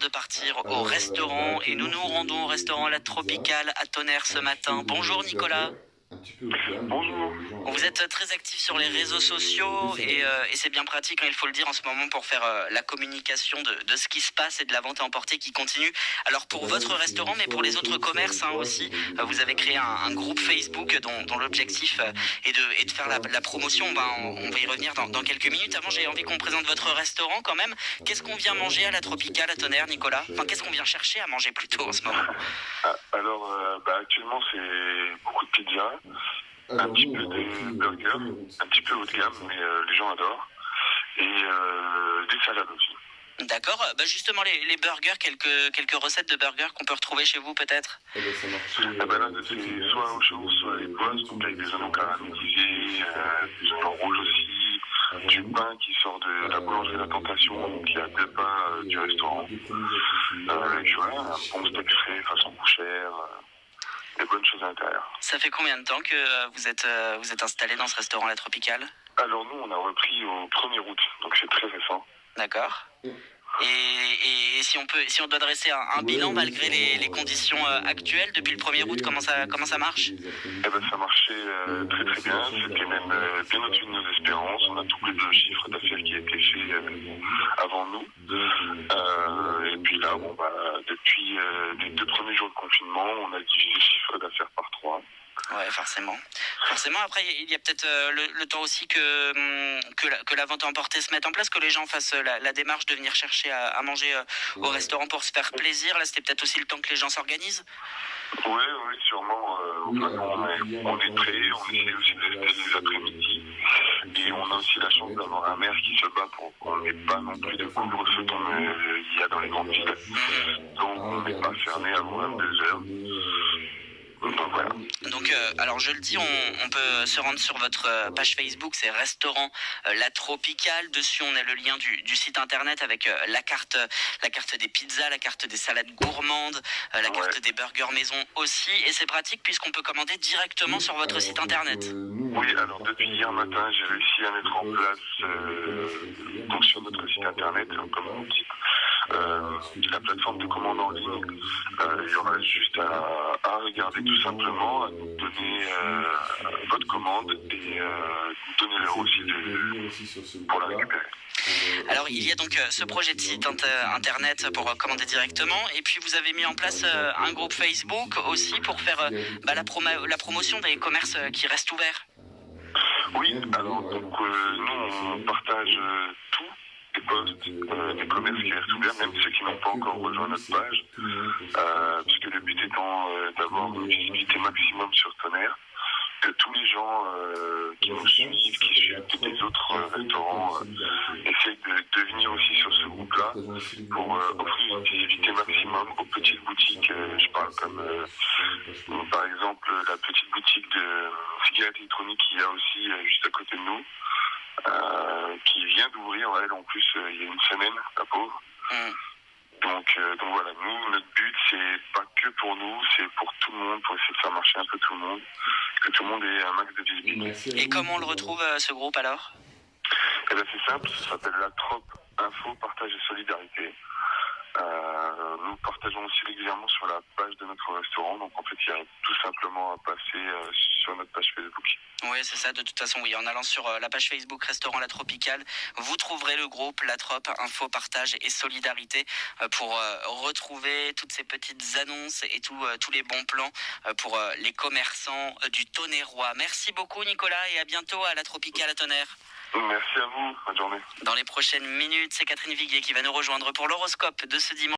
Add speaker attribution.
Speaker 1: de partir au restaurant et nous nous rendons au restaurant La Tropicale à Tonnerre ce matin. Bonjour Nicolas.
Speaker 2: Bonjour.
Speaker 1: Vous êtes très actif sur les réseaux sociaux et c'est bien pratique, hein, il faut le dire en ce moment pour faire la communication de ce qui se passe et de la vente à emporter qui continue. Alors pour votre restaurant mais pour les autres commerces aussi, vous avez créé un groupe Facebook dont l'objectif est de faire la promotion. On va y revenir dans quelques minutes. Avant j'ai envie qu'on présente votre restaurant quand même. Qu'est-ce qu'on vient manger à La Tropicale à Tonnerre, Nicolas? Enfin qu'est-ce qu'on vient chercher à manger plutôt en ce moment?
Speaker 2: Actuellement, c'est beaucoup de pizza, un petit peu de burgers, un petit peu haut de gamme, mais les gens adorent, et des salades aussi.
Speaker 1: D'accord, justement les burgers, quelques recettes de burgers qu'on peut retrouver chez vous peut-être?
Speaker 2: Là, c'est soit au chaud, soit les poisses, donc avec des oignons caramélisés, des oignons rouges aussi, du pain qui sort de la boulangerie La Tentation, donc il y a deux pains du restaurant, et puis voilà, un bon steak frais façon bouchère, des bonnes choses à l'intérieur.
Speaker 1: Ça fait combien de temps que vous êtes installé dans ce restaurant La Tropicale?
Speaker 2: Alors nous, on a repris au 1er août, donc c'est très récent.
Speaker 1: D'accord. Et si on doit dresser un bilan malgré les conditions actuelles depuis le 1er août, comment ça marche?
Speaker 2: Ça marchait très très bien, c'était même bien au-dessus de nos espérances, on a doublé le chiffre d'affaires qui a été fait avant nous. Et puis là, depuis les 2 premiers jours de confinement, on a divisé le chiffre d'affaires par 3.
Speaker 1: Ouais, forcément. Forcément, après, il y a peut-être le temps aussi que la vente à emporter se mette en place, que les gens fassent la démarche de venir chercher à manger au restaurant pour se faire plaisir. Là, c'était peut-être aussi le temps que les gens s'organisent.
Speaker 2: Oui, sûrement. On est prêts, on essaie aussi de rester les après-midi. Et on a aussi la chance d'avoir un maire qui se bat pour qu'on n'ait pas non plus de couvre-feu comme il y a dans les grandes villes. Donc on n'est pas fermé avant 22h. Donc voilà.
Speaker 1: Donc, alors je le dis, on peut se rendre sur votre page Facebook, c'est Restaurant La Tropicale. Dessus, on a le lien du site internet avec la carte des pizzas, la carte des salades gourmandes, la carte des burgers maison aussi. Et c'est pratique puisqu'on peut commander directement sur votre site internet.
Speaker 2: Oui, alors depuis hier matin, j'ai réussi à mettre en place donc sur notre site internet, comme on dit, la plateforme de commande en ligne. Il y aura juste à regarder tout simplement, à nous donner votre commande et nous donner l'heure aussi pour la récupérer.
Speaker 1: Alors il y a donc ce projet de site internet pour commander directement, et puis vous avez mis en place un groupe Facebook aussi pour faire la promotion des commerces qui restent ouverts.
Speaker 2: Oui, alors donc nous on partage tout, les postes, les commerces qui restent ouverts, même ceux qui n'ont pas encore rejoint notre page, puisque le but étant d'avoir une visibilité maximum sur Tonnerre, que tous les gens qui nous suivent, qui suivent des autres restaurants, essayent de venir aussi sur ce groupe-là pour offrir une visibilité maximum aux petites boutiques. Je parle comme par exemple la petite boutique de cigarettes électroniques qu'il y a aussi juste à côté de nous, qui vient d'ouvrir, elle en plus, il y a une semaine, la pauvre. Donc voilà, nous, notre but, c'est pas que pour nous, c'est pour tout le monde, pour essayer de faire marcher un peu tout le monde, que tout le monde ait un max de visibilité.
Speaker 1: Et comment on le retrouve, ce groupe, alors?
Speaker 2: C'est simple, ça s'appelle La Trop Info, Partage et Solidarité. Nous partageons aussi régulièrement sur la page de notre restaurant, donc en fait, il y a tout simplement à passer sur notre page Facebook.
Speaker 1: Oui, c'est ça, de toute façon, oui. En allant sur la page Facebook Restaurant La Tropicale, vous trouverez le groupe La Trop Info, Partage et Solidarité pour retrouver toutes ces petites annonces et tous les bons plans pour les commerçants du Tonnerrois. Merci beaucoup, Nicolas, et à bientôt à La Tropicale à Tonnerre.
Speaker 2: Merci à vous, bonne journée.
Speaker 1: Dans les prochaines minutes, c'est Catherine Viguier qui va nous rejoindre pour l'horoscope de ce dimanche.